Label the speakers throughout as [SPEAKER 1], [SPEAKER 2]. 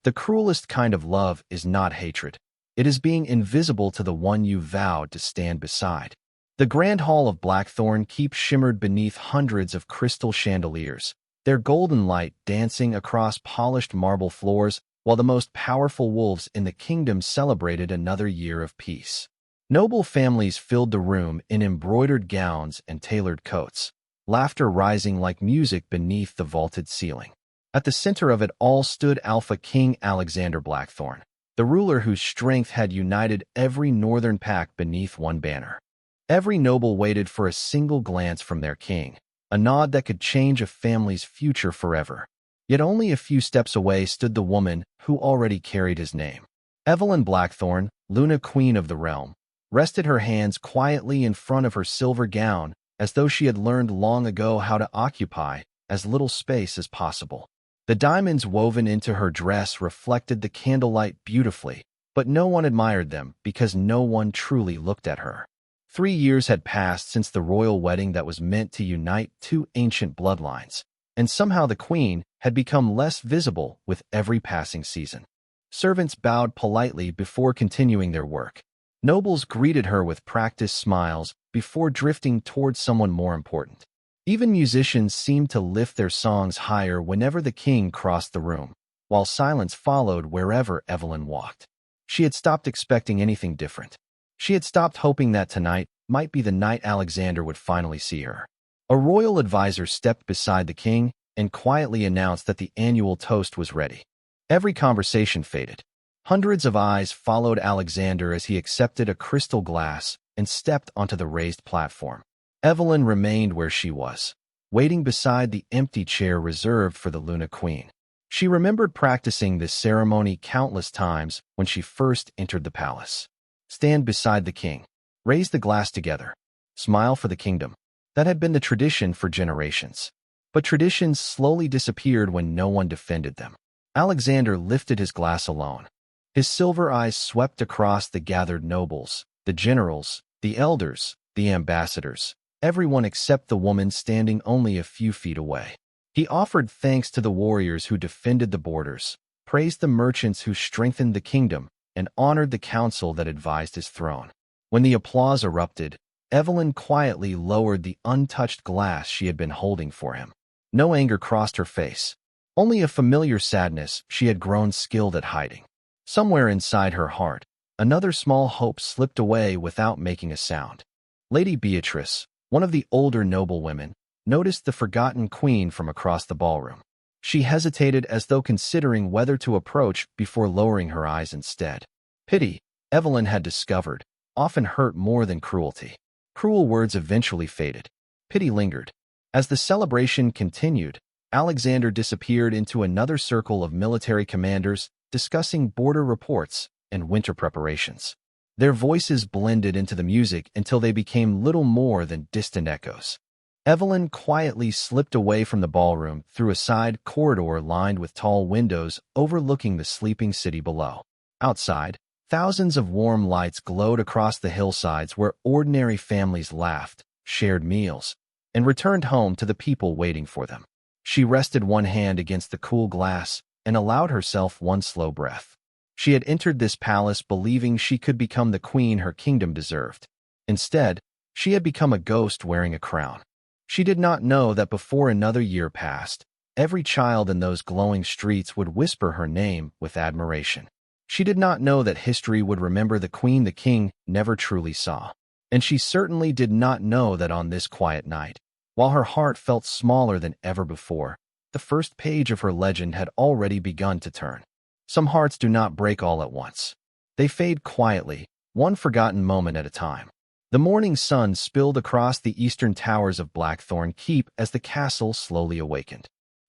[SPEAKER 1] The cruelest kind of love is not hatred. It is being invisible to the one you vowed to stand beside. The grand hall of Blackthorn Keep shimmered beneath hundreds of crystal chandeliers, their golden light dancing across polished marble floors, while the most powerful wolves in the kingdom celebrated another year of peace. Noble families filled the room in embroidered gowns and tailored coats, laughter rising like music beneath the vaulted ceiling. At the center of it all stood Alpha King Alexander Blackthorn, the ruler whose strength had united every northern pack beneath one banner. Every noble waited for a single glance from their king, a nod that could change a family's future forever. Yet only a few steps away stood the woman who already carried his name. Evelyn Blackthorn, Luna Queen of the realm, rested her hands quietly in front of her silver gown as though she had learned long ago how to occupy as little space as possible. The diamonds woven into her dress reflected the candlelight beautifully, but no one admired them because no one truly looked at her. 3 years had passed since the royal wedding that was meant to unite two ancient bloodlines, and somehow the queen had become less visible with every passing season. Servants bowed politely before continuing their work. Nobles greeted her with practiced smiles before drifting towards someone more important. Even musicians seemed to lift their songs higher whenever the king crossed the room, while silence followed wherever Evelyn walked. She had stopped expecting anything different. She had stopped hoping that tonight might be the night Alexander would finally see her. A royal advisor stepped beside the king and quietly announced that the annual toast was ready. Every conversation faded. Hundreds of eyes followed Alexander as he accepted a crystal glass and stepped onto the raised platform. Evelyn remained where she was, waiting beside the empty chair reserved for the Luna Queen. She remembered practicing this ceremony countless times when she first entered the palace. Stand beside the king. Raise the glass together. Smile for the kingdom. That had been the tradition for generations. But traditions slowly disappeared when no one defended them. Alexander lifted his glass alone. His silver eyes swept across the gathered nobles, the generals, the elders, the ambassadors, everyone except the woman standing only a few feet away. He offered thanks to the warriors who defended the borders, praised the merchants who strengthened the kingdom, and honored the council that advised his throne. When the applause erupted, Evelyn quietly lowered the untouched glass she had been holding for him. No anger crossed her face, only a familiar sadness she had grown skilled at hiding. Somewhere inside her heart, another small hope slipped away without making a sound. Lady Beatrice, one of the older noblewomen, noticed the forgotten queen from across the ballroom. She hesitated as though considering whether to approach before lowering her eyes instead. Pity, Evelyn had discovered, often hurt more than cruelty. Cruel words eventually faded. Pity lingered. As the celebration continued, Alexander disappeared into another circle of military commanders discussing border reports and winter preparations. Their voices blended into the music until they became little more than distant echoes. Evelyn quietly slipped away from the ballroom through a side corridor lined with tall windows overlooking the sleeping city below. Outside, thousands of warm lights glowed across the hillsides where ordinary families laughed, shared meals, and returned home to the people waiting for them. She rested one hand against the cool glass and allowed herself one slow breath. She had entered this palace believing she could become the queen her kingdom deserved. Instead, she had become a ghost wearing a crown. She did not know that before another year passed, every child in those glowing streets would whisper her name with admiration. She did not know that history would remember the queen the king never truly saw. And she certainly did not know that on this quiet night, while her heart felt smaller than ever before, the first page of her legend had already begun to turn. Some hearts do not break all at once. They fade quietly, one forgotten moment at a time. The morning sun spilled across the eastern towers of Blackthorn Keep as the castle slowly awakened.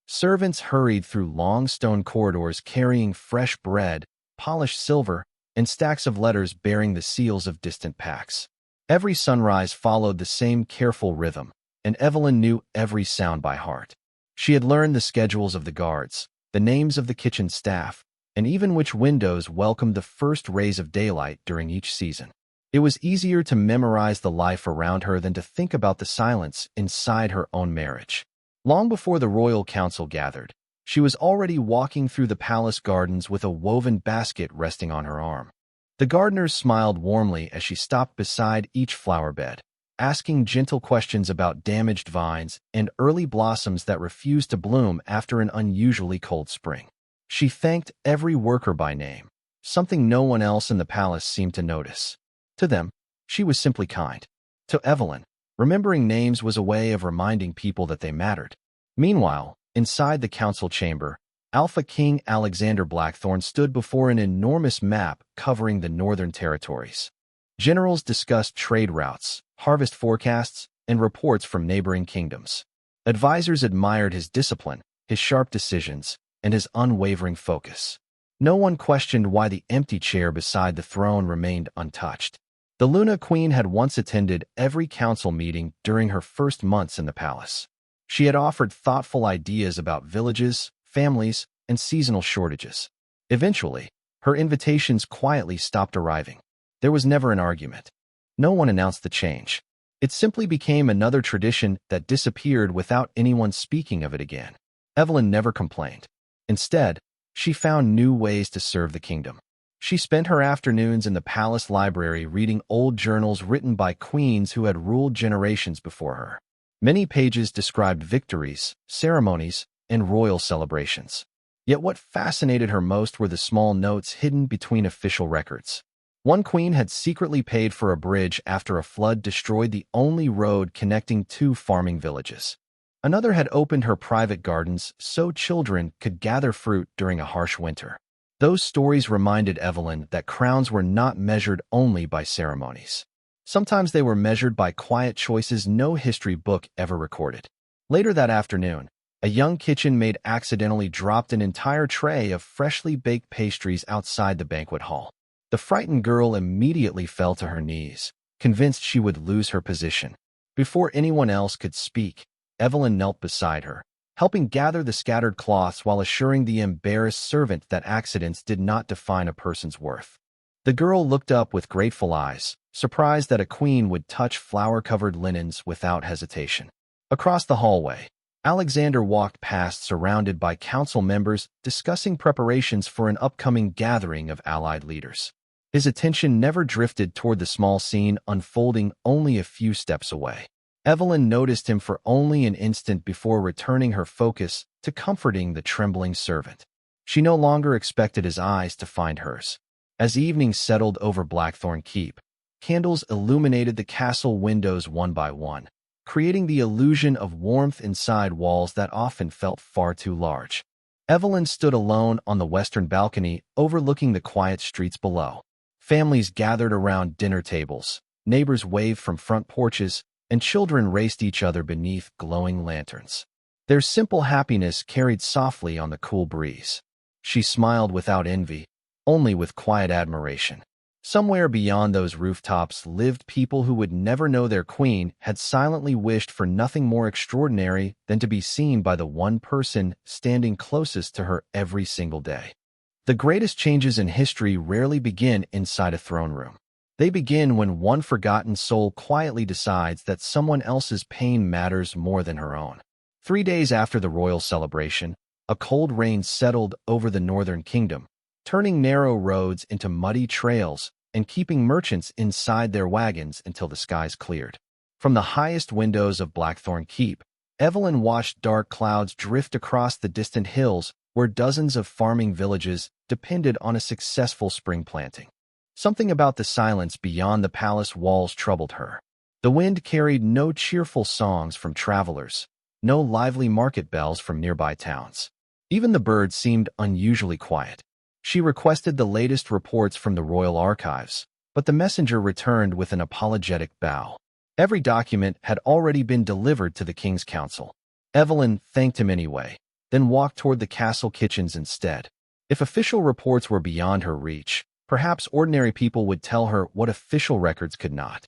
[SPEAKER 1] Servants hurried through long stone corridors carrying fresh bread, polished silver, and stacks of letters bearing the seals of distant pacts. Every sunrise followed the same careful rhythm, and Evelyn knew every sound by heart. She had learned the schedules of the guards, the names of the kitchen staff, and even which windows welcomed the first rays of daylight during each season. It was easier to memorize the life around her than to think about the silence inside her own marriage. Long before the royal council gathered, She was already walking through the palace gardens with a woven basket resting on her arm. The gardeners smiled warmly as she stopped beside each flower bed, asking gentle questions about damaged vines and early blossoms that refused to bloom after an unusually cold spring. She thanked every worker by name, something no one else in the palace seemed to notice. To them, she was simply kind. To Evelyn, remembering names was a way of reminding people that they mattered. Meanwhile, inside the council chamber, Alpha King Alexander Blackthorn stood before an enormous map covering the northern territories. Generals discussed trade routes, harvest forecasts, and reports from neighboring kingdoms. Advisors admired his discipline, his sharp decisions, and his unwavering focus. No one questioned why the empty chair beside the throne remained untouched. The Luna Queen had once attended every council meeting during her first months in the palace. She had offered thoughtful ideas about villages, families, and seasonal shortages. Eventually, her invitations quietly stopped arriving. There was never an argument. No one announced the change. It simply became another tradition that disappeared without anyone speaking of it again. Evelyn never complained. Instead, she found new ways to serve the kingdom. She spent her afternoons in the palace library reading old journals written by queens who had ruled generations before her. Many pages described victories, ceremonies, and royal celebrations. Yet what fascinated her most were the small notes hidden between official records. One queen had secretly paid for a bridge after a flood destroyed the only road connecting two farming villages. Another had opened her private gardens so children could gather fruit during a harsh winter. Those stories reminded Evelyn that crowns were not measured only by ceremonies. Sometimes they were measured by quiet choices no history book ever recorded. Later that afternoon, a young kitchen maid accidentally dropped an entire tray of freshly baked pastries outside the banquet hall. The frightened girl immediately fell to her knees, convinced she would lose her position. Before anyone else could speak, Evelyn knelt beside her, helping gather the scattered cloths while assuring the embarrassed servant that accidents did not define a person's worth. The girl looked up with grateful eyes, surprised that a queen would touch flower-covered linens without hesitation. Across the hallway, Alexander walked past surrounded by council members discussing preparations for an upcoming gathering of allied leaders. His attention never drifted toward the small scene unfolding only a few steps away. Evelyn noticed him for only an instant before returning her focus to comforting the trembling servant. She no longer expected his eyes to find hers. As evening settled over Blackthorn Keep, candles illuminated the castle windows one by one, creating the illusion of warmth inside walls that often felt far too large. Evelyn stood alone on the western balcony overlooking the quiet streets below. Families gathered around dinner tables, neighbors waved from front porches, and children raced each other beneath glowing lanterns. Their simple happiness carried softly on the cool breeze. She smiled without envy, only with quiet admiration. Somewhere beyond those rooftops lived people who would never know their queen had silently wished for nothing more extraordinary than to be seen by the one person standing closest to her every single day. The greatest changes in history rarely begin inside a throne room. They begin when one forgotten soul quietly decides that someone else's pain matters more than her own. 3 days after the royal celebration, a cold rain settled over the northern kingdom, turning narrow roads into muddy trails and keeping merchants inside their wagons until the skies cleared. From the highest windows of Blackthorn Keep, Evelyn watched dark clouds drift across the distant hills where dozens of farming villages depended on a successful spring planting. Something about the silence beyond the palace walls troubled her. The wind carried no cheerful songs from travelers, no lively market bells from nearby towns. Even the birds seemed unusually quiet. She requested the latest reports from the royal archives, but the messenger returned with an apologetic bow. Every document had already been delivered to the king's council. Evelyn thanked him anyway, then walked toward the castle kitchens instead. If official reports were beyond her reach, perhaps ordinary people would tell her what official records could not.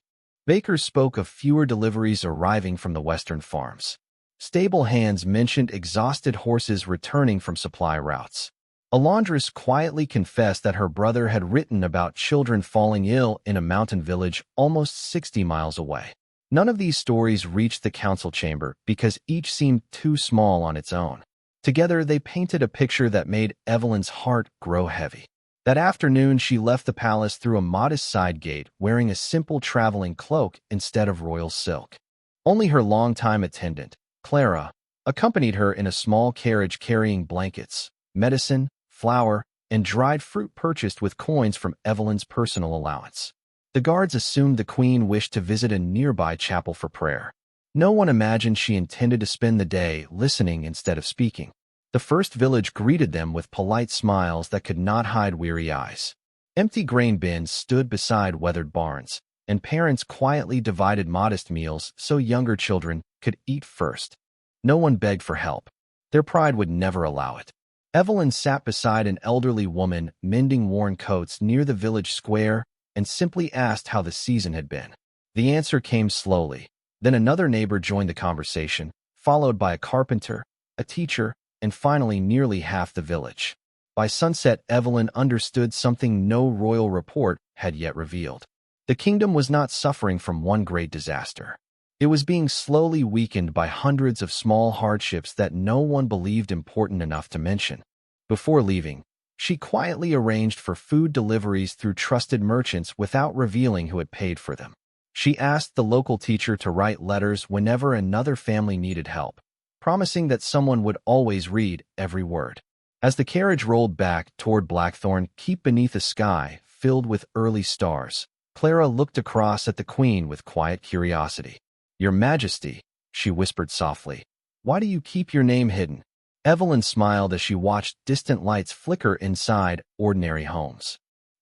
[SPEAKER 1] Bakers spoke of fewer deliveries arriving from the western farms. Stable hands mentioned exhausted horses returning from supply routes. A laundress quietly confessed that her brother had written about children falling ill in a mountain village almost 60 miles away. None of these stories reached the council chamber because each seemed too small on its own. Together, they painted a picture that made Evelyn's heart grow heavy. That afternoon, she left the palace through a modest side gate, wearing a simple traveling cloak instead of royal silk. Only her longtime attendant, Clara, accompanied her in a small carriage carrying blankets, medicine, flour, and dried fruit purchased with coins from Evelyn's personal allowance. The guards assumed the queen wished to visit a nearby chapel for prayer. No one imagined she intended to spend the day listening instead of speaking. The first village greeted them with polite smiles that could not hide weary eyes. Empty grain bins stood beside weathered barns, and parents quietly divided modest meals so younger children could eat first. No one begged for help. Their pride would never allow it. Evelyn sat beside an elderly woman mending worn coats near the village square and simply asked how the season had been. The answer came slowly. Then another neighbor joined the conversation, followed by a carpenter, a teacher, and finally nearly half the village. By sunset, Evelyn understood something no royal report had yet revealed. The kingdom was not suffering from one great disaster. It was being slowly weakened by hundreds of small hardships that no one believed important enough to mention. Before leaving, she quietly arranged for food deliveries through trusted merchants without revealing who had paid for them. She asked the local teacher to write letters whenever another family needed help, promising that someone would always read every word. As the carriage rolled back toward Blackthorn Keep beneath a sky filled with early stars, Clara looked across at the queen with quiet curiosity. "Your Majesty," she whispered softly, "why do you keep your name hidden?" Evelyn smiled as she watched distant lights flicker inside ordinary homes.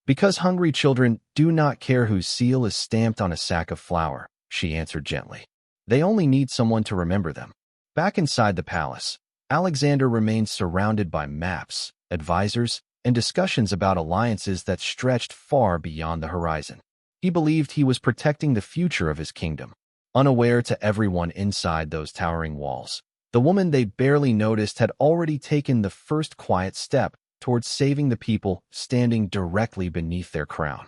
[SPEAKER 1] "Because hungry children do not care whose seal is stamped on a sack of flour," she answered gently. "They only need someone to remember them." Back inside the palace, Alexander remained surrounded by maps, advisors, and discussions about alliances that stretched far beyond the horizon. He believed he was protecting the future of his kingdom. Unaware to everyone inside those towering walls, the woman they barely noticed had already taken the first quiet step towards saving the people standing directly beneath their crown.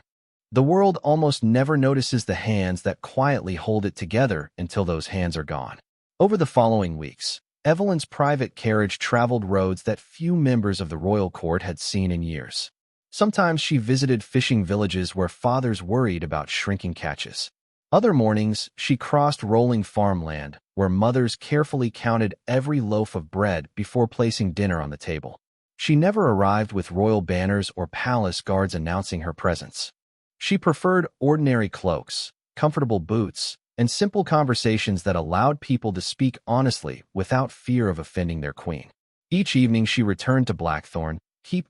[SPEAKER 1] The world almost never notices the hands that quietly hold it together until those hands are gone. Over the following weeks, Evelyn's private carriage traveled roads that few members of the royal court had seen in years. Sometimes she visited fishing villages where fathers worried about shrinking catches. Other mornings, she crossed rolling farmland where mothers carefully counted every loaf of bread before placing dinner on the table. She never arrived with royal banners or palace guards announcing her presence. She preferred ordinary cloaks, comfortable boots, and simple conversations that allowed people to speak honestly without fear of offending their queen. Each evening she returned to Blackthorn,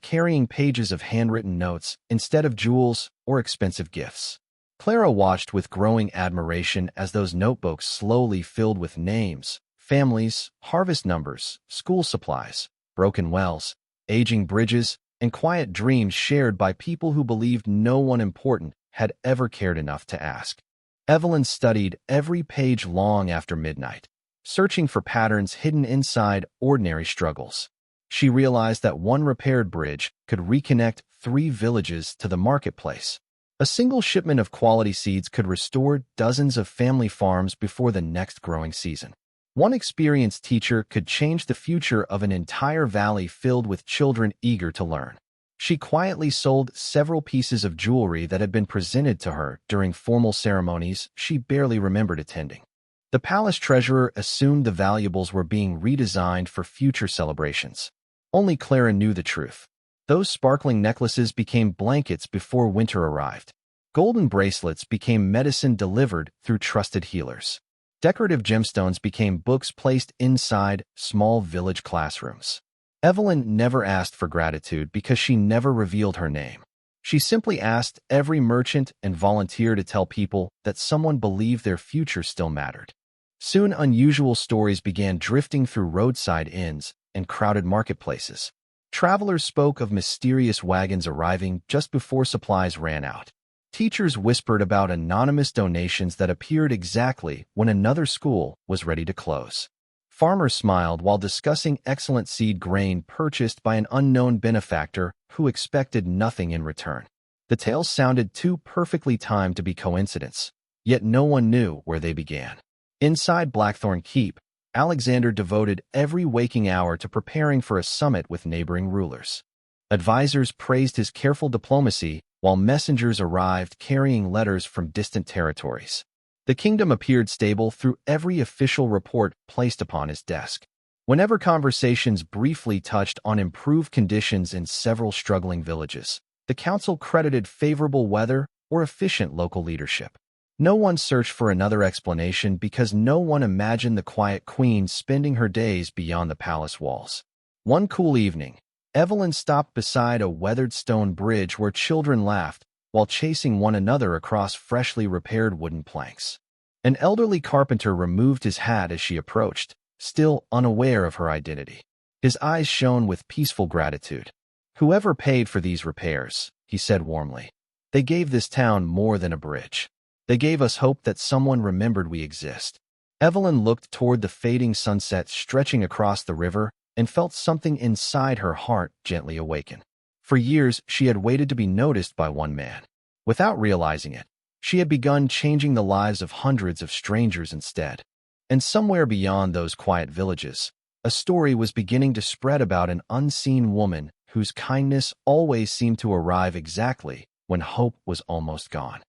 [SPEAKER 1] carrying pages of handwritten notes instead of jewels or expensive gifts. Clara watched with growing admiration as those notebooks slowly filled with names, families, harvest numbers, school supplies, broken wells, aging bridges, and quiet dreams shared by people who believed no one important had ever cared enough to ask. Evelyn studied every page long after midnight, searching for patterns hidden inside ordinary struggles. She realized that one repaired bridge could reconnect 3 villages to the marketplace. A single shipment of quality seeds could restore dozens of family farms before the next growing season. One experienced teacher could change the future of an entire valley filled with children eager to learn. She quietly sold several pieces of jewelry that had been presented to her during formal ceremonies she barely remembered attending. The palace treasurer assumed the valuables were being redesigned for future celebrations. Only Clara knew the truth. Those sparkling necklaces became blankets before winter arrived. Golden bracelets became medicine delivered through trusted healers. Decorative gemstones became books placed inside small village classrooms. Evelyn never asked for gratitude because she never revealed her name. She simply asked every merchant and volunteer to tell people that someone believed their future still mattered. Soon unusual stories began drifting through roadside inns and crowded marketplaces. Travelers spoke of mysterious wagons arriving just before supplies ran out. Teachers whispered about anonymous donations that appeared exactly when another school was ready to close. Farmers smiled while discussing excellent seed grain purchased by an unknown benefactor who expected nothing in return. The tales sounded too perfectly timed to be coincidence, yet no one knew where they began. Inside Blackthorn Keep, Alexander devoted every waking hour to preparing for a summit with neighboring rulers. Advisors praised his careful diplomacy, while messengers arrived carrying letters from distant territories. The kingdom appeared stable through every official report placed upon his desk. Whenever conversations briefly touched on improved conditions in several struggling villages, the council credited favorable weather or efficient local leadership. No one searched for another explanation because no one imagined the quiet queen spending her days beyond the palace walls. One cool evening, Evelyn stopped beside a weathered stone bridge where children laughed while chasing one another across freshly repaired wooden planks. An elderly carpenter removed his hat as she approached, still unaware of her identity. His eyes shone with peaceful gratitude. "Whoever paid for these repairs," he said warmly. "They gave this town more than a bridge. They gave us hope that someone remembered we exist." Evelyn looked toward the fading sunset stretching across the river and felt something inside her heart gently awaken. For years, she had waited to be noticed by one man. Without realizing it, she had begun changing the lives of hundreds of strangers instead. And somewhere beyond those quiet villages, a story was beginning to spread about an unseen woman whose kindness always seemed to arrive exactly when hope was almost gone.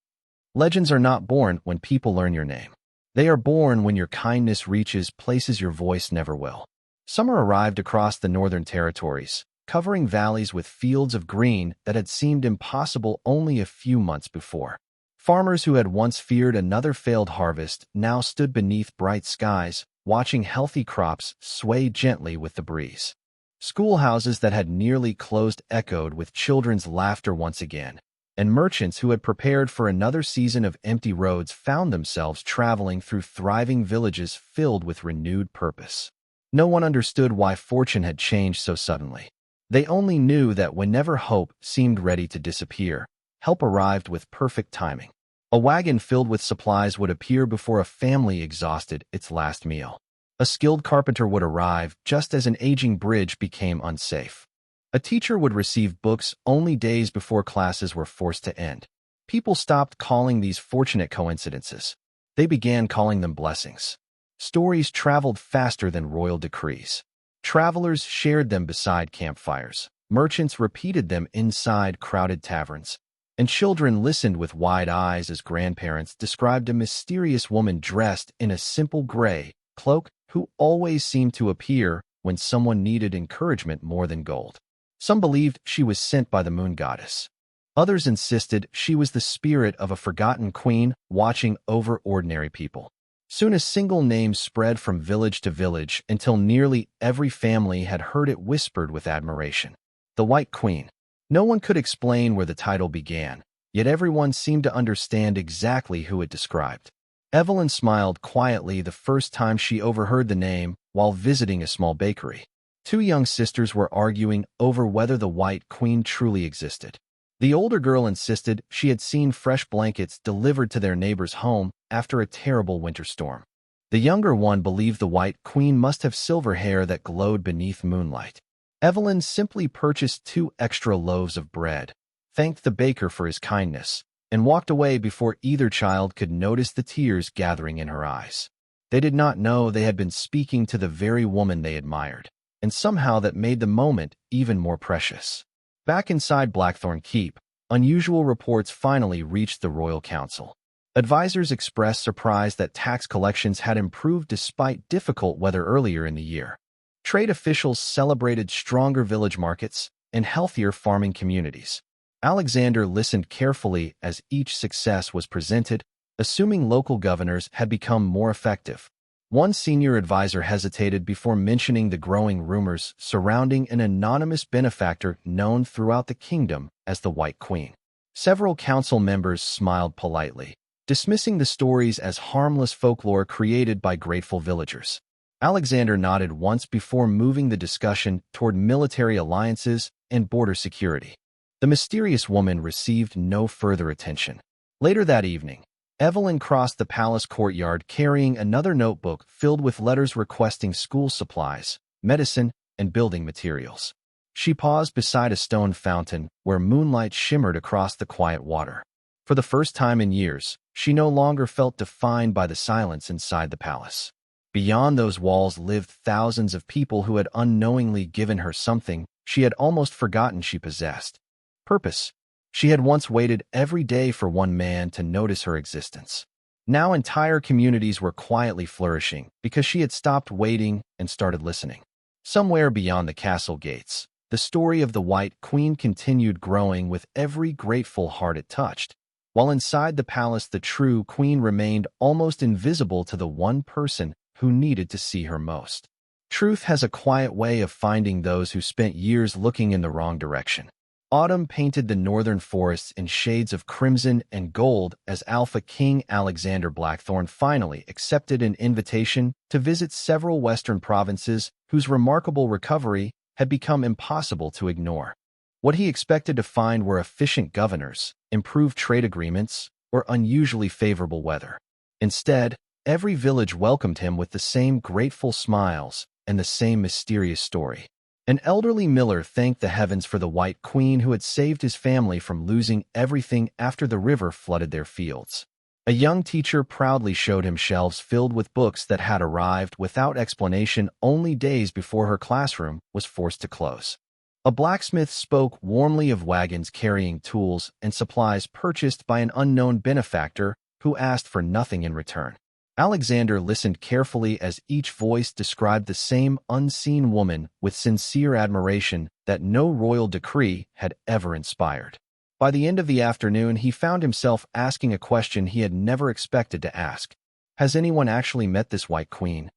[SPEAKER 1] Legends are not born when people learn your name. They are born when your kindness reaches places your voice never will. Summer arrived across the northern territories, covering valleys with fields of green that had seemed impossible only a few months before. Farmers who had once feared another failed harvest now stood beneath bright skies, watching healthy crops sway gently with the breeze. Schoolhouses that had nearly closed echoed with children's laughter once again, and merchants who had prepared for another season of empty roads found themselves traveling through thriving villages filled with renewed purpose. No one understood why fortune had changed so suddenly. They only knew that whenever hope seemed ready to disappear, help arrived with perfect timing. A wagon filled with supplies would appear before a family exhausted its last meal. A skilled carpenter would arrive just as an aging bridge became unsafe. A teacher would receive books only days before classes were forced to end. People stopped calling these fortunate coincidences. They began calling them blessings. Stories traveled faster than royal decrees. Travelers shared them beside campfires. Merchants repeated them inside crowded taverns. And children listened with wide eyes as grandparents described a mysterious woman dressed in a simple gray cloak who always seemed to appear when someone needed encouragement more than gold. Some believed she was sent by the moon goddess. Others insisted she was the spirit of a forgotten queen watching over ordinary people. Soon a single name spread from village to village until nearly every family had heard it whispered with admiration. The White Queen. No one could explain where the title began, yet everyone seemed to understand exactly who it described. Evelyn smiled quietly the first time she overheard the name while visiting a small bakery. Two young sisters were arguing over whether the White Queen truly existed. The older girl insisted she had seen fresh blankets delivered to their neighbor's home after a terrible winter storm. The younger one believed the White Queen must have silver hair that glowed beneath moonlight. Evelyn simply purchased 2 extra loaves of bread, thanked the baker for his kindness, and walked away before either child could notice the tears gathering in her eyes. They did not know they had been speaking to the very woman they admired, and somehow that made the moment even more precious. Back inside Blackthorn Keep, unusual reports finally reached the royal council. Advisors expressed surprise that tax collections had improved despite difficult weather earlier in the year. Trade officials celebrated stronger village markets and healthier farming communities. Alexander listened carefully as each success was presented, assuming local governors had become more effective. One senior advisor hesitated before mentioning the growing rumors surrounding an anonymous benefactor known throughout the kingdom as the White Queen. Several council members smiled politely, dismissing the stories as harmless folklore created by grateful villagers. Alexander nodded once before moving the discussion toward military alliances and border security. The mysterious woman received no further attention. Later that evening, Evelyn crossed the palace courtyard carrying another notebook filled with letters requesting school supplies, medicine, and building materials. She paused beside a stone fountain where moonlight shimmered across the quiet water. For the first time in years, she no longer felt defined by the silence inside the palace. Beyond those walls lived thousands of people who had unknowingly given her something she had almost forgotten she possessed. Purpose. She had once waited every day for one man to notice her existence. Now entire communities were quietly flourishing because she had stopped waiting and started listening. Somewhere beyond the castle gates, the story of the White Queen continued growing with every grateful heart it touched. While inside the palace, the true queen remained almost invisible to the one person who needed to see her most. Truth has a quiet way of finding those who spent years looking in the wrong direction. Autumn painted the northern forests in shades of crimson and gold as Alpha King Alexander Blackthorn finally accepted an invitation to visit several western provinces whose remarkable recovery had become impossible to ignore. What he expected to find were efficient governors, improved trade agreements, or unusually favorable weather. Instead, every village welcomed him with the same grateful smiles and the same mysterious story. An elderly miller thanked the heavens for the White Queen who had saved his family from losing everything after the river flooded their fields. A young teacher proudly showed him shelves filled with books that had arrived without explanation only days before her classroom was forced to close. A blacksmith spoke warmly of wagons carrying tools and supplies purchased by an unknown benefactor who asked for nothing in return. Alexander listened carefully as each voice described the same unseen woman with sincere admiration that no royal decree had ever inspired. By the end of the afternoon, he found himself asking a question he had never expected to ask. Has anyone actually met this White Queen?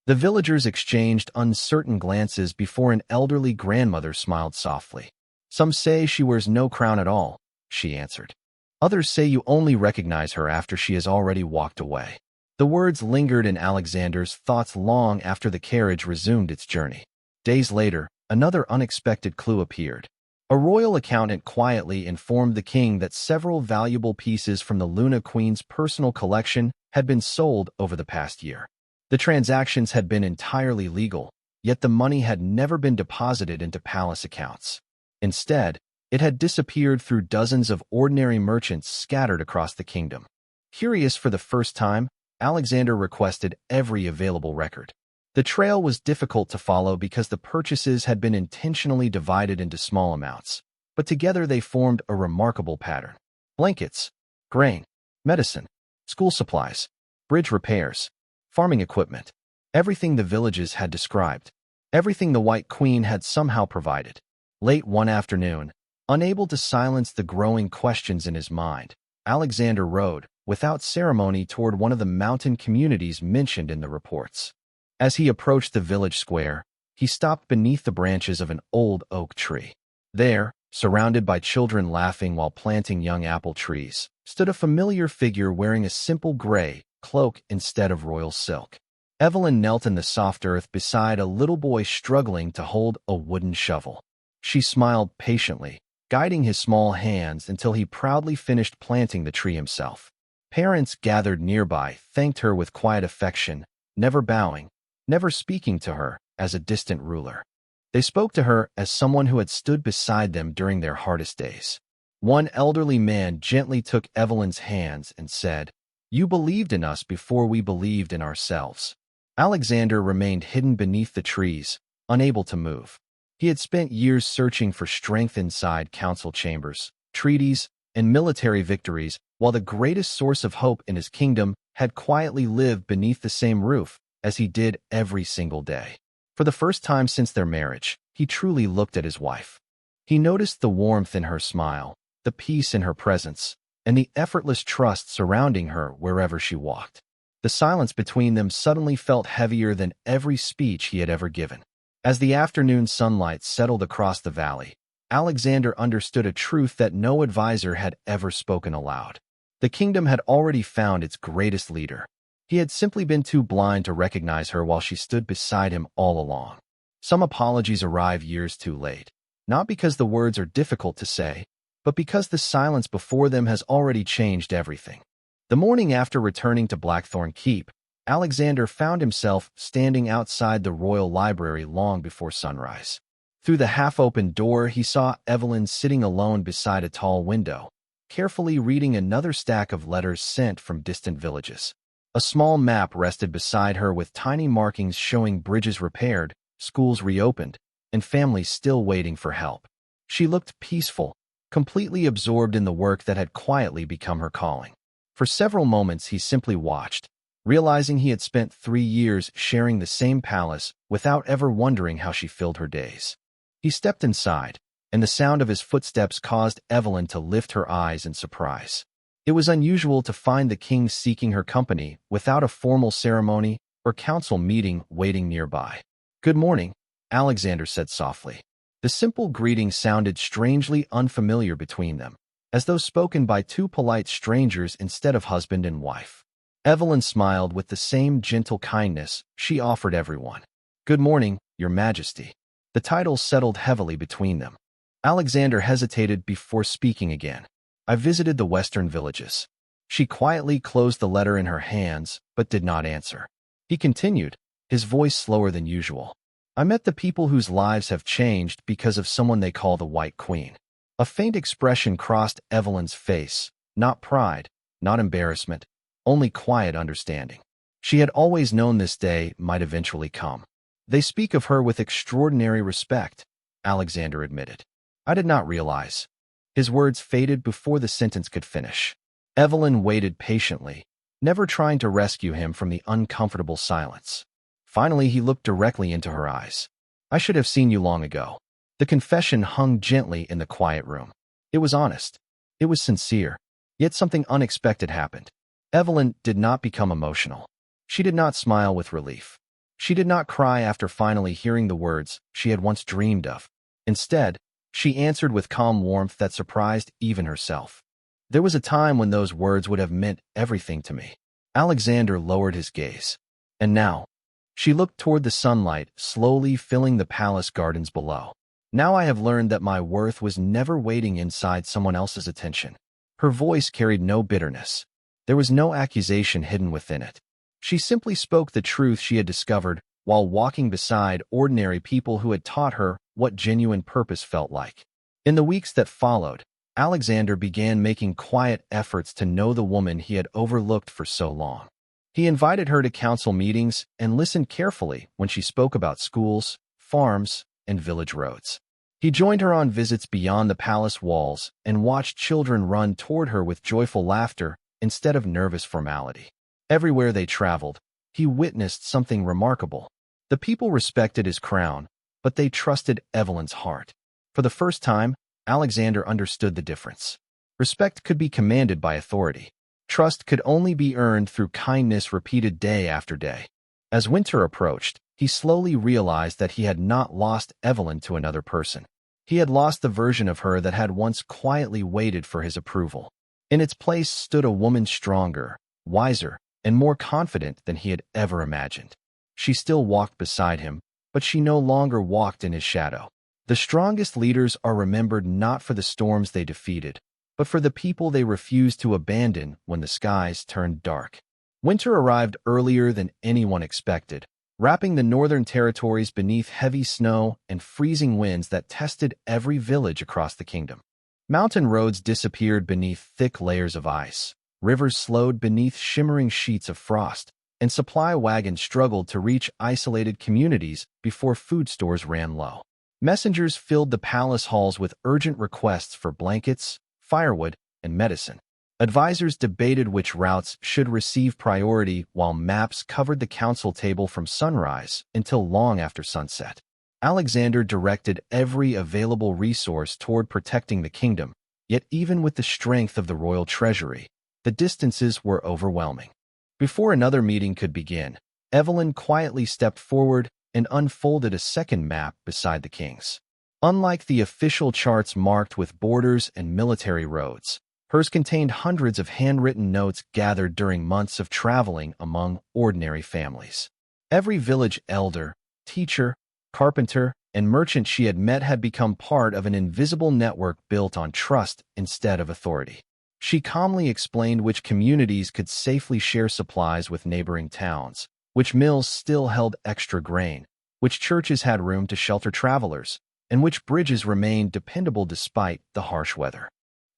[SPEAKER 1] The villagers exchanged uncertain glances before an elderly grandmother smiled softly. Some say she wears no crown at all, she answered. Others say you only recognize her after she has already walked away. The words lingered in Alexander's thoughts long after the carriage resumed its journey. Days later, another unexpected clue appeared. A royal accountant quietly informed the king that several valuable pieces from the Luna Queen's personal collection had been sold over the past year. The transactions had been entirely legal, yet the money had never been deposited into palace accounts. Instead, it had disappeared through dozens of ordinary merchants scattered across the kingdom. Curious for the first time, Alexander requested every available record. The trail was difficult to follow because the purchases had been intentionally divided into small amounts, but together they formed a remarkable pattern. Blankets, grain, medicine, school supplies, bridge repairs, farming equipment, everything the villages had described, everything the White Queen had somehow provided. Late one afternoon, unable to silence the growing questions in his mind, Alexander rode, without ceremony, toward one of the mountain communities mentioned in the reports. As he approached the village square, he stopped beneath the branches of an old oak tree. There, surrounded by children laughing while planting young apple trees, stood a familiar figure wearing a simple gray cloak instead of royal silk. Evelyn knelt in the soft earth beside a little boy struggling to hold a wooden shovel. She smiled patiently, guiding his small hands until he proudly finished planting the tree himself. Parents gathered nearby thanked her with quiet affection, never bowing, never speaking to her as a distant ruler. They spoke to her as someone who had stood beside them during their hardest days. One elderly man gently took Evelyn's hands and said, "You believed in us before we believed in ourselves." Alexander remained hidden beneath the trees, unable to move. He had spent years searching for strength inside council chambers, treaties, and military victories, while the greatest source of hope in his kingdom had quietly lived beneath the same roof as he did every single day. For the first time since their marriage, he truly looked at his wife. He noticed the warmth in her smile, the peace in her presence, and the effortless trust surrounding her wherever she walked. The silence between them suddenly felt heavier than every speech he had ever given. As the afternoon sunlight settled across the valley, Alexander understood a truth that no advisor had ever spoken aloud. The kingdom had already found its greatest leader. He had simply been too blind to recognize her while she stood beside him all along. Some apologies arrive years too late, not because the words are difficult to say, but because the silence before them has already changed everything. The morning after returning to Blackthorn Keep, Alexander found himself standing outside the royal library long before sunrise. Through the half-open door, he saw Evelyn sitting alone beside a tall window, carefully reading another stack of letters sent from distant villages. A small map rested beside her with tiny markings showing bridges repaired, schools reopened, and families still waiting for help. She looked peaceful, completely absorbed in the work that had quietly become her calling. For several moments he simply watched, realizing he had spent 3 years sharing the same palace without ever wondering how she filled her days. He stepped inside, and the sound of his footsteps caused Evelyn to lift her eyes in surprise. It was unusual to find the king seeking her company without a formal ceremony or council meeting waiting nearby. "Good morning," Alexander said softly. The simple greeting sounded strangely unfamiliar between them, as though spoken by two polite strangers instead of husband and wife. Evelyn smiled with the same gentle kindness she offered everyone. "Good morning, Your Majesty." The titles settled heavily between them. Alexander hesitated before speaking again. "I visited the western villages." She quietly closed the letter in her hands, but did not answer. He continued, his voice slower than usual. "I met the people whose lives have changed because of someone they call the White Queen." A faint expression crossed Evelyn's face, not pride, not embarrassment, only quiet understanding. She had always known this day might eventually come. "They speak of her with extraordinary respect," Alexander admitted. "I did not realize." His words faded before the sentence could finish. Evelyn waited patiently, never trying to rescue him from the uncomfortable silence. Finally, he looked directly into her eyes. "I should have seen you long ago." The confession hung gently in the quiet room. It was honest. It was sincere. Yet something unexpected happened. Evelyn did not become emotional. She did not smile with relief. She did not cry after finally hearing the words she had once dreamed of. Instead, she answered with calm warmth that surprised even herself. "There was a time when those words would have meant everything to me." Alexander lowered his gaze. "And now?" She looked toward the sunlight, slowly filling the palace gardens below. "Now I have learned that my worth was never waiting inside someone else's attention." Her voice carried no bitterness. There was no accusation hidden within it. She simply spoke the truth she had discovered while walking beside ordinary people who had taught her what genuine purpose felt like. In the weeks that followed, Alexander began making quiet efforts to know the woman he had overlooked for so long. He invited her to council meetings and listened carefully when she spoke about schools, farms, and village roads. He joined her on visits beyond the palace walls and watched children run toward her with joyful laughter instead of nervous formality. Everywhere they traveled, he witnessed something remarkable. The people respected his crown, but they trusted Evelyn's heart. For the first time, Alexander understood the difference. Respect could be commanded by authority. Trust could only be earned through kindness repeated day after day. As winter approached, he slowly realized that he had not lost Evelyn to another person. He had lost the version of her that had once quietly waited for his approval. In its place stood a woman stronger, wiser, and more confident than he had ever imagined. She still walked beside him, but she no longer walked in his shadow. The strongest leaders are remembered not for the storms they defeated, but for the people they refused to abandon when the skies turned dark. Winter arrived earlier than anyone expected, wrapping the northern territories beneath heavy snow and freezing winds that tested every village across the kingdom. Mountain roads disappeared beneath thick layers of ice, rivers slowed beneath shimmering sheets of frost, and supply wagons struggled to reach isolated communities before food stores ran low. Messengers filled the palace halls with urgent requests for blankets, firewood, and medicine. Advisors debated which routes should receive priority while maps covered the council table from sunrise until long after sunset. Alexander directed every available resource toward protecting the kingdom, yet even with the strength of the royal treasury, the distances were overwhelming. Before another meeting could begin, Evelyn quietly stepped forward and unfolded a second map beside the king's. Unlike the official charts marked with borders and military roads, hers contained hundreds of handwritten notes gathered during months of traveling among ordinary families. Every village elder, teacher, carpenter, and merchant she had met had become part of an invisible network built on trust instead of authority. She calmly explained which communities could safely share supplies with neighboring towns, which mills still held extra grain, which churches had room to shelter travelers, and which bridges remained dependable despite the harsh weather.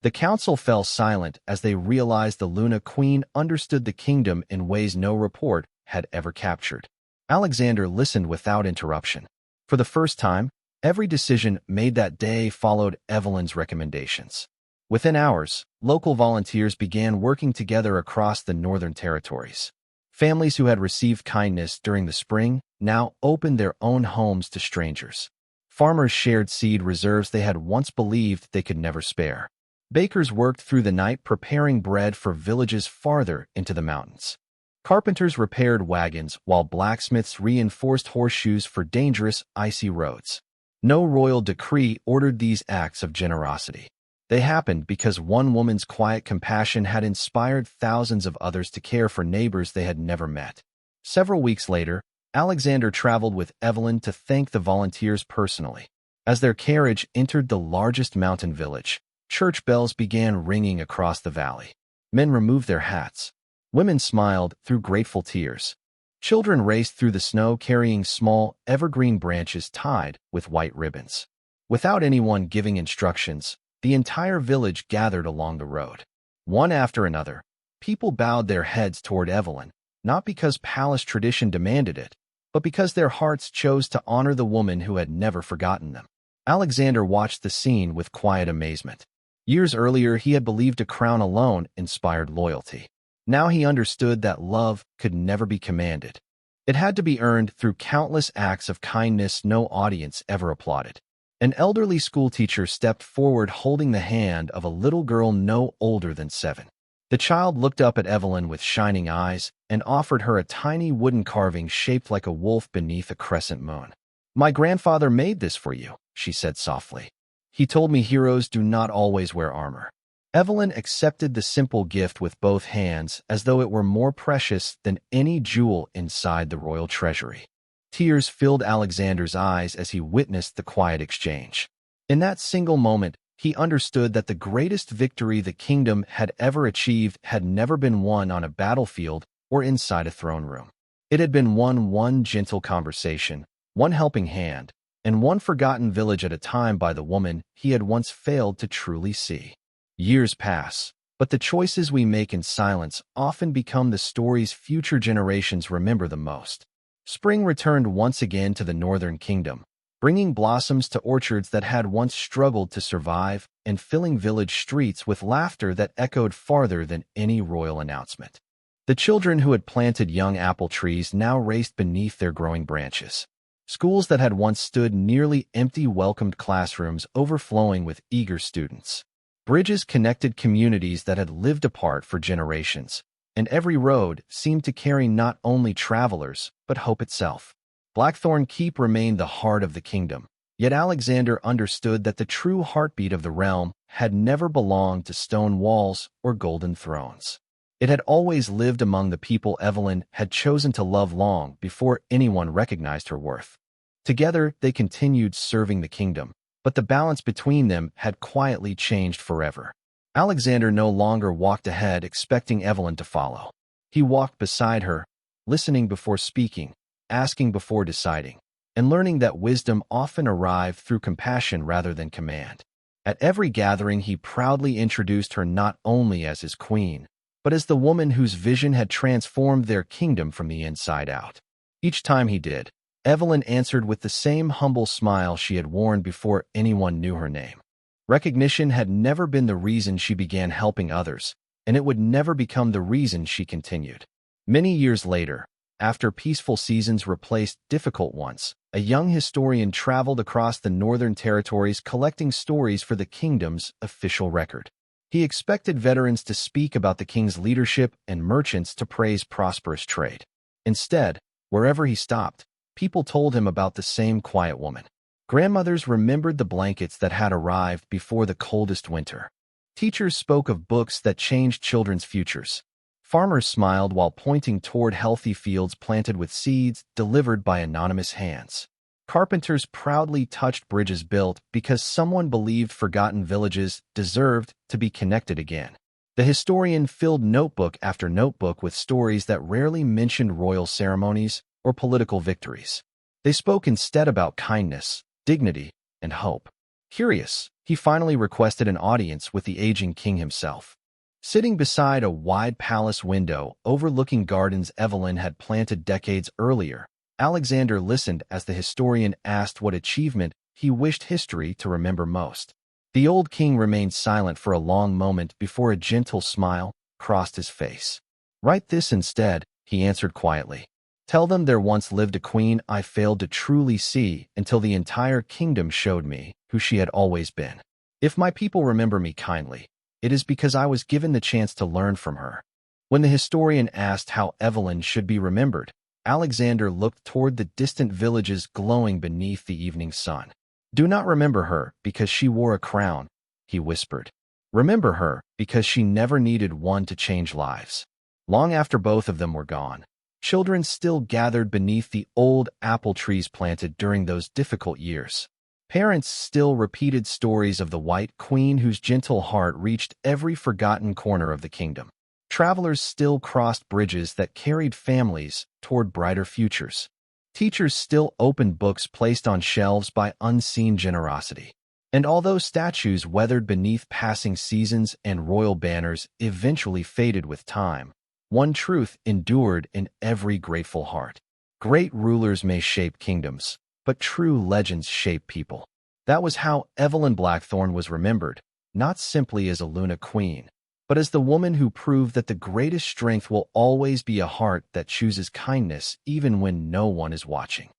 [SPEAKER 1] The council fell silent as they realized the Luna Queen understood the kingdom in ways no report had ever captured. Alexander listened without interruption. For the first time, every decision made that day followed Evelyn's recommendations. Within hours, local volunteers began working together across the northern territories. Families who had received kindness during the spring now opened their own homes to strangers. Farmers shared seed reserves they had once believed they could never spare. Bakers worked through the night preparing bread for villages farther into the mountains. Carpenters repaired wagons while blacksmiths reinforced horseshoes for dangerous, icy roads. No royal decree ordered these acts of generosity. They happened because one woman's quiet compassion had inspired thousands of others to care for neighbors they had never met. Several weeks later, Alexander traveled with Evelyn to thank the volunteers personally. As their carriage entered the largest mountain village, church bells began ringing across the valley. Men removed their hats. Women smiled through grateful tears. Children raced through the snow carrying small, evergreen branches tied with white ribbons. Without anyone giving instructions, the entire village gathered along the road. One after another, people bowed their heads toward Evelyn, not because palace tradition demanded it, but because their hearts chose to honor the woman who had never forgotten them. Alexander watched the scene with quiet amazement. Years earlier, he had believed a crown alone inspired loyalty. Now he understood that love could never be commanded. It had to be earned through countless acts of kindness no audience ever applauded. An elderly schoolteacher stepped forward holding the hand of a little girl no older than 7. The child looked up at Evelyn with shining eyes and offered her a tiny wooden carving shaped like a wolf beneath a crescent moon. "My grandfather made this for you," she said softly. "He told me heroes do not always wear armor." Evelyn accepted the simple gift with both hands as though it were more precious than any jewel inside the royal treasury. Tears filled Alexander's eyes as he witnessed the quiet exchange. In that single moment, he understood that the greatest victory the kingdom had ever achieved had never been won on a battlefield or inside a throne room. It had been won one gentle conversation, one helping hand, and one forgotten village at a time by the woman he had once failed to truly see. Years pass, but the choices we make in silence often become the stories future generations remember the most. Spring returned once again to the northern kingdom, bringing blossoms to orchards that had once struggled to survive and filling village streets with laughter that echoed farther than any royal announcement. The children who had planted young apple trees now raced beneath their growing branches. Schools that had once stood nearly empty welcomed classrooms overflowing with eager students. Bridges connected communities that had lived apart for generations, and every road seemed to carry not only travelers, but hope itself. Blackthorn Keep remained the heart of the kingdom, yet Alexander understood that the true heartbeat of the realm had never belonged to stone walls or golden thrones. It had always lived among the people Evelyn had chosen to love long before anyone recognized her worth. Together, they continued serving the kingdom, but the balance between them had quietly changed forever. Alexander no longer walked ahead expecting Evelyn to follow. He walked beside her, listening before speaking, asking before deciding, and learning that wisdom often arrived through compassion rather than command. At every gathering, he proudly introduced her not only as his queen, but as the woman whose vision had transformed their kingdom from the inside out. Each time he did, Evelyn answered with the same humble smile she had worn before anyone knew her name. Recognition had never been the reason she began helping others, and it would never become the reason she continued. Many years later, after peaceful seasons replaced difficult ones, a young historian traveled across the northern territories collecting stories for the kingdom's official record. He expected veterans to speak about the king's leadership and merchants to praise prosperous trade. Instead, wherever he stopped, people told him about the same quiet woman. Grandmothers remembered the blankets that had arrived before the coldest winter. Teachers spoke of books that changed children's futures. Farmers smiled while pointing toward healthy fields planted with seeds delivered by anonymous hands. Carpenters proudly touched bridges built because someone believed forgotten villages deserved to be connected again. The historian filled notebook after notebook with stories that rarely mentioned royal ceremonies or political victories. They spoke instead about kindness, dignity, and hope. Curious, he he finally requested an audience with the aging king himself. Sitting beside a wide palace window overlooking gardens Evelyn had planted decades earlier, Alexander listened as the historian asked what achievement he wished history to remember most. The old king remained silent for a long moment before a gentle smile crossed his face. "Write this instead," he answered quietly. "Tell them there once lived a queen I failed to truly see until the entire kingdom showed me who she had always been. If my people remember me kindly, it is because I was given the chance to learn from her." When the historian asked how Evelyn should be remembered, Alexander looked toward the distant villages glowing beneath the evening sun. "Do not remember her because she wore a crown," he whispered. "Remember her because she never needed one to change lives." Long after both of them were gone, children still gathered beneath the old apple trees planted during those difficult years. Parents still repeated stories of the White Queen whose gentle heart reached every forgotten corner of the kingdom. Travelers still crossed bridges that carried families toward brighter futures. Teachers still opened books placed on shelves by unseen generosity. And although statues weathered beneath passing seasons and royal banners eventually faded with time, one truth endured in every grateful heart. Great rulers may shape kingdoms, but true legends shape people. That was how Evelyn Blackthorne was remembered, not simply as a Luna queen, but as the woman who proved that the greatest strength will always be a heart that chooses kindness even when no one is watching.